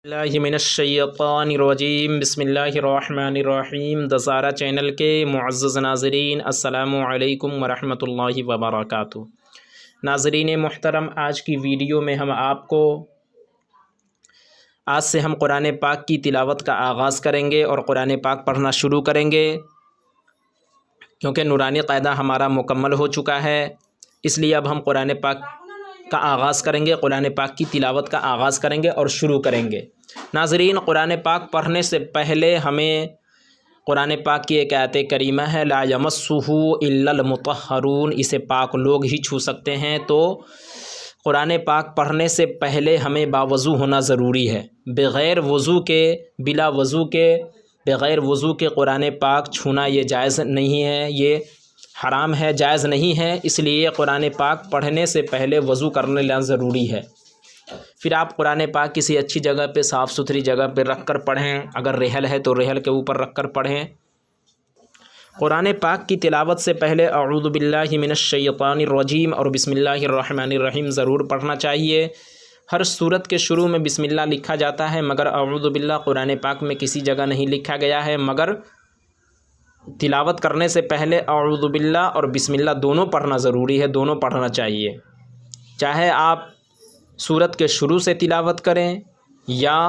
اللہ من الشیطان الرجیم بسم اللہ الرحمن الرحیم دزارہ چینل کے معزز ناظرین السلام علیکم ورحمۃ اللہ وبرکاتہ۔ ناظرین محترم، آج کی ویڈیو میں آج سے ہم قرآن پاک کی تلاوت کا آغاز کریں گے اور قرآن پاک پڑھنا شروع کریں گے، کیونکہ نورانی قاعدہ ہمارا مکمل ہو چکا ہے، اس لیے اب ہم قرآن پاک کا آغاز کریں گے، قرآن پاک کی تلاوت کا آغاز کریں گے اور شروع کریں گے۔ ناظرین، قرآن پاک پڑھنے سے پہلے ہمیں قرآن پاک کی ایک آیت کریمہ ہے، لا یمسہ الا المطہرون، اسے پاک لوگ ہی چھو سکتے ہیں، تو قرآن پاک پڑھنے سے پہلے ہمیں باوضو ہونا ضروری ہے۔ بغیر وضو کے قرآن پاک چھونا یہ جائز نہیں ہے، یہ حرام ہے، جائز نہیں ہے، اس لیے قرآن پاک پڑھنے سے پہلے وضو کر لینا ضروری ہے۔ پھر آپ قرآن پاک کسی اچھی جگہ پہ، صاف ستھری جگہ پہ رکھ کر پڑھیں، اگر ریحل ہے تو ریحل کے اوپر رکھ کر پڑھیں۔ قرآن پاک کی تلاوت سے پہلے اعوذ باللہ من الشیطان الرجیم اور بسم اللہ الرحمن الرحیم ضرور پڑھنا چاہیے۔ ہر سورت کے شروع میں بسم اللہ لکھا جاتا ہے، مگر اعوذ باللہ قرآن پاک میں کسی جگہ نہیں لکھا گیا ہے، مگر تلاوت کرنے سے پہلے اعوذ باللہ اور بسم اللہ دونوں پڑھنا ضروری ہے، دونوں پڑھنا چاہیے۔ چاہے آپ سورت کے شروع سے تلاوت کریں یا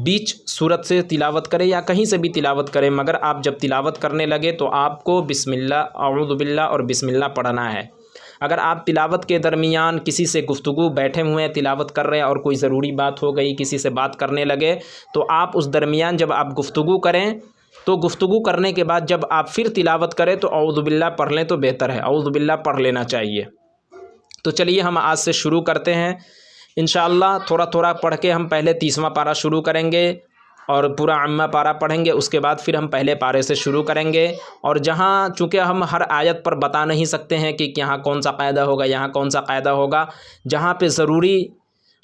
بیچ سورت سے تلاوت کریں یا کہیں سے بھی تلاوت کریں، مگر آپ جب تلاوت کرنے لگے تو آپ کو بسم اللہ، اعوذ باللہ اور بسم اللہ پڑھنا ہے۔ اگر آپ تلاوت کے درمیان کسی سے گفتگو، بیٹھے ہوئے ہیں تلاوت کر رہے ہیں اور کوئی ضروری بات ہو گئی، کسی سے بات کرنے لگے، تو آپ اس درمیان جب آپ گفتگو کریں تو گفتگو کرنے کے بعد جب آپ پھر تلاوت کریں تو اعوذ باللہ پڑھ لیں تو بہتر ہے، اعوذ باللہ پڑھ لینا چاہیے۔ تو چلیے ہم آج سے شروع کرتے ہیں انشاءاللہ۔ تھوڑا تھوڑا پڑھ کے ہم پہلے 30واں پارہ شروع کریں گے اور پورا عامہ پارہ پڑھیں گے، اس کے بعد پھر ہم پہلے پارے سے شروع کریں گے۔ اور جہاں چونکہ ہم ہر آیت پر بتا نہیں سکتے ہیں کہ یہاں کون سا قاعدہ ہوگا، یہاں کون سا قاعدہ ہوگا، جہاں پہ ضروری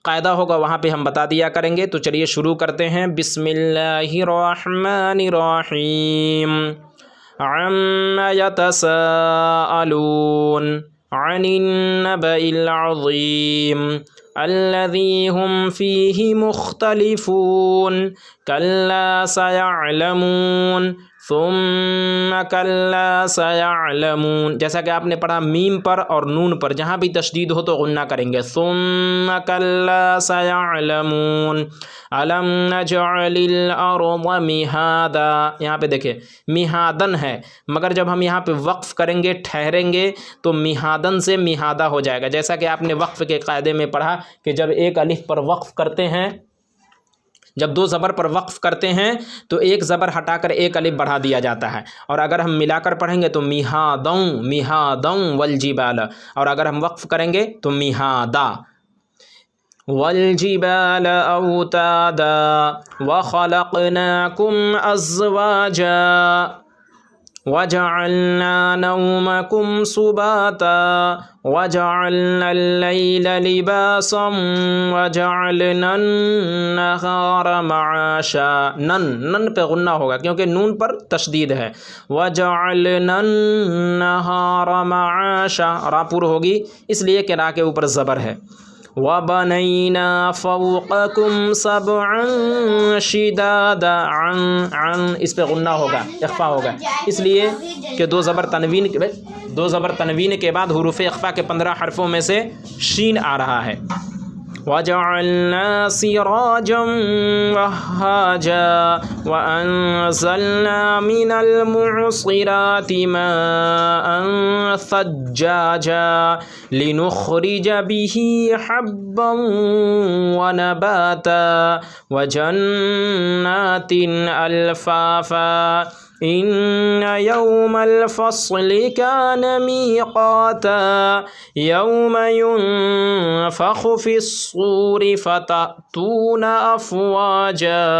قاعدہ ہوگا وہاں پہ ہم بتا دیا کریں گے۔ تو چلیے شروع کرتے ہیں۔ بسم اللہ الرحمن الرحیم۔ عما یتساءلون عن النبأ العظیم الذی هم فیہ مختلفون کلا سیعلمون ثم کلا سیعلمون۔ جیسا کہ آپ نے پڑھا میم پر اور نون پر، جہاں بھی تشدید ہو تو غنہ کریں گے، ثم کلا سیعلمون الم نجعل الارض مہادا۔ یہاں پہ دیکھیں مہادن ہے، مگر جب ہم یہاں پہ وقف کریں گے، ٹھہریں گے تو مہادن سے مہادہ ہو جائے گا۔ جیسا کہ آپ نے وقف کے قاعدے میں پڑھا کہ جب ایک الف پر وقف کرتے ہیں، جب دو زبر پر وقف کرتے ہیں تو ایک زبر ہٹا کر ایک الف بڑھا دیا جاتا ہے، اور اگر ہم ملا کر پڑھیں گے تو میہادوں میہادوں والجبال، اور اگر ہم وقف کریں گے تو میہادا۔ والجبال اوتادا وخلقناکم ازواجا وجعلنا نومکم سباتا وجعلنا اللیل لباسا وجعلنا النہار معاشا۔ نن پہ غنہ ہوگا کیونکہ نون پر تشدید ہے۔ وجعلنا النہار معاشا، را پور ہوگی اس لیے کہ را کے اوپر زبر ہے۔ وَبَنَيْنَا فَوْقَكُمْ سَبْعًا شِدَادًا، عن اس پہ غنہ ہوگا، اخفا ہوگا، اس لیے کہ دو زبر تنوین کے بعد حروف اخفا کے 15 حرفوں میں سے شین آ رہا ہے۔ وَجَعَلْنَا سِرَاجًا وَهَّاجًا وَأَنزَلْنَا مِنَ الْمُعْصِرَاتِ مَاءً ثَجَّاجًا لِنُخْرِجَ بِهِ حَبًّا وَنَبَاتًا وَجَنَّاتٍ أَلْفَافًا إِنَّ يَوْمَ الْفَصْلِ كَانَ مِيقَاتًا يَوْمَ يُنفَخُ فِي الصُّورِ فَتَأْتُونَ أَفْوَاجًا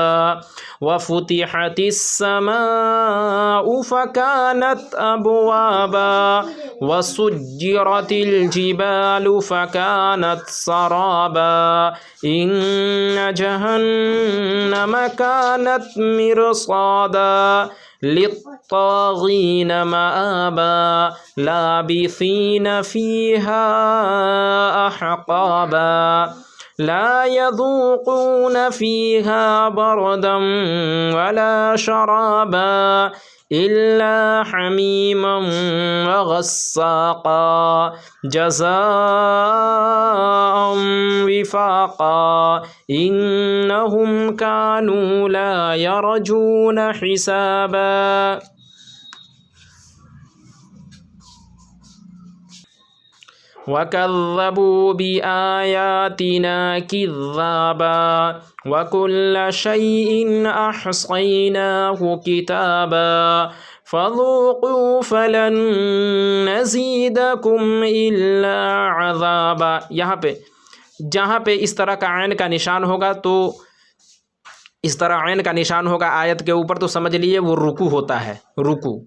وَفُتِحَتِ السَّمَاءُ فَكَانَتْ أَبْوَابًا وَسُجِّرَتِ الْجِبَالُ فَكَانَتْ سَرَابًا إِنَّ جَهَنَّمَ كَانَتْ مِرْصَادًا لِلطَّاغِينَ مَآبًا لَابِثِينَ فِيهَا أَحْقَابًا لا يذوقون فيها بردا ولا شرابا إلا حميما وغساقا جزاء وفاقا إنهم كانوا لا يرجون حسابا وَكَذَّبُوا بِآيَاتِنَا كِذَّابًا وَكُلَّ شَيْءٍ أَحْصَيْنَاهُ كِتَابًا فَذُوقُوا فَلَن نَّزِيدَكُمْ إِلَّا عَذَابًا. جہاں پہ اس طرح کا عین کا نشان ہوگا تو اس طرح عین کا نشان ہوگا آیت کے اوپر تو سمجھ لیے وہ رکوع ہوتا ہے. رکوع.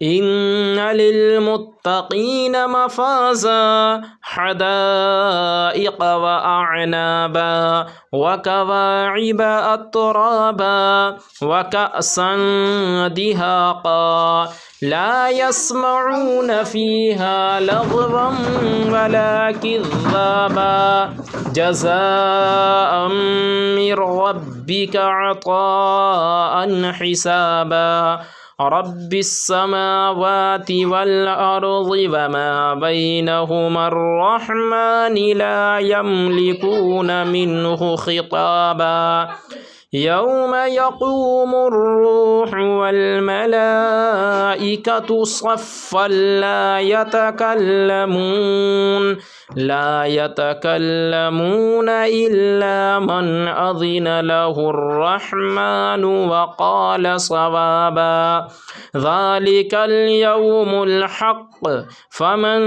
ان للمتقین مفازا حدائق واعنابا وکواعب اترابا وکأسا دہاقا لا يسمعون فيها لغوا ولا كذابا جزاء من ربك عطاء حسابا رب السماوات والأرض وما بينهما الرحمن لا يملكون منه خطابا يوم يقوم الروح والملائكة صفا لا يتكلمون إلا من أذن له الرحمن وقال صوابا ذلك اليوم الحق فمن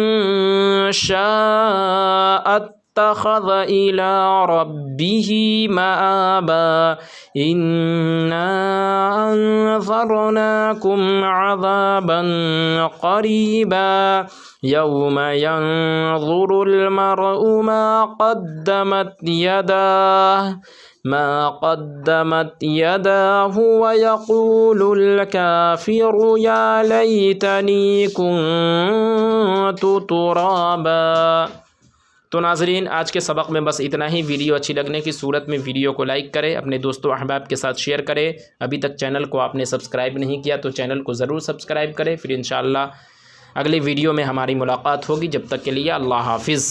شاء اتخذ إلى ربه مآبا إنا أنذرناكم عذابا قريبا يوم ينظر المرء ما قدمت يداه ويقول الكافر يا ليتني كنت ترابا. تو ناظرین آج کے سبق میں بس اتنا ہی. ویڈیو اچھی لگنے کی صورت میں ویڈیو کو لائک کرے، اپنے دوستوں احباب کے ساتھ شیئر کرے. ابھی تک چینل کو آپ نے سبسکرائب نہیں کیا تو چینل کو ضرور سبسکرائب کرے. پھر انشاءاللہ اگلے ویڈیو میں ہماری ملاقات ہوگی. جب تک کے لیے اللہ حافظ.